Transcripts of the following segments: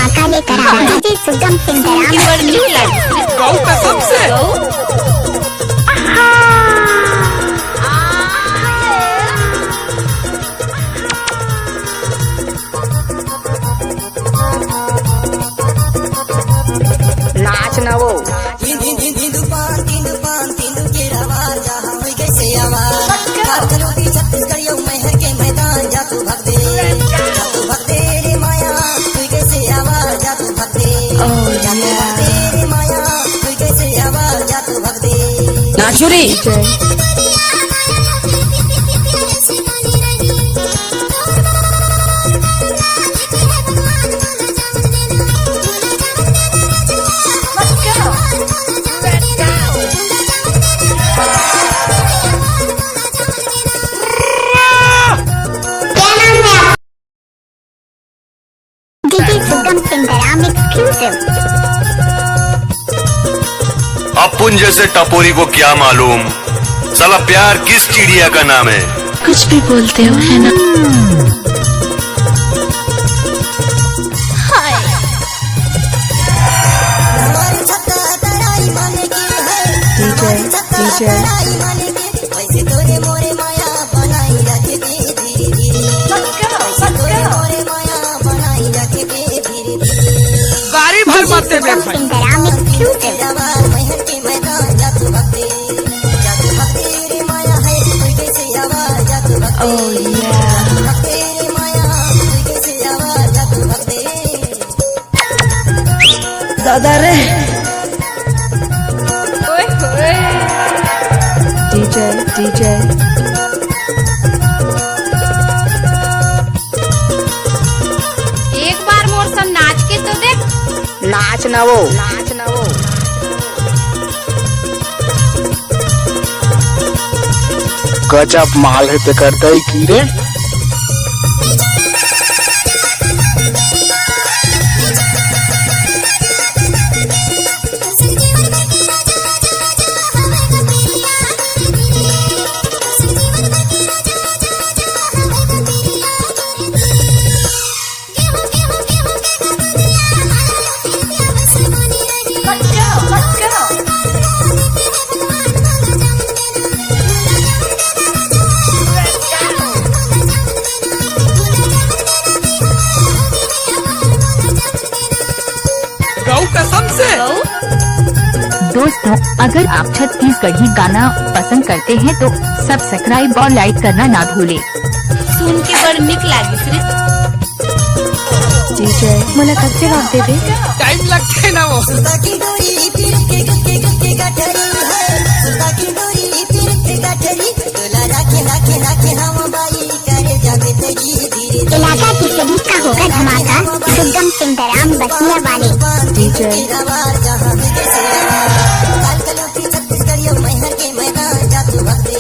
धमाका लेकर आ रहा है डीजे सुगम सिंह गौ कसम से नाच ना वो छत्तीसगढ़ महर के मैदान जा तू भक्ते रे माया तू कैसे आवाज जा तू भक्ते रे माया तू कैसे आवाज जा तू भक्ते नाचुरी डीजे सुगम सिंह एक्सक्लूसिव। अपुन जैसे टपोरी को क्या मालूम साला प्यार किस चिड़िया का नाम है। कुछ भी बोलते हो है ना। वैसे तोरे मोरे माया बनाई रखे धीरे धीरे मोरे माया बनाई रखे धीरे धीरे गाड़ी भर मारते सुगम सिंह एक्सक्लूसिव। महर के मैदान जा तू भक्ते रे माया है तू कैसे आवाज जा तू भक्ते रे माया तू कैसे आवाज जा तू भक्ते दादा रे डीजे एक बार मोर सब नाच के तो देख। नाच ना वो गजब माल है पे करता ही की रे। गौ कसम से दोस्तों, अगर आप छत्तीसगढ़ी गाना पसंद करते हैं तो सब्सक्राइब और लाइक करना ना भूलें। सुन के बड़ निक लागी डीजे मला कच्चे भाग दे दे। टाइम लगते ना वो सुल्ता की डोरी पीर के गठरी है सुल्ता की डोरी पीर के गठरी तोला राखे हम बाई करे जाबे तेरी धीरे इलाका की सभी का होगा धमाका सुगम सिंह बसिया वाले डीजे जहां भी कैसे काल कलो की छत्तीसगढ़ महर के मैदान जा तू भक्ते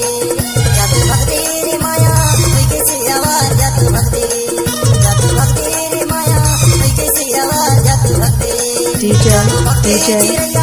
रे माया तू कैसे आवाज जा तू भक्ते रे माया तू कैसे आवाज जा तू भक्ते डीजे चिड़ैया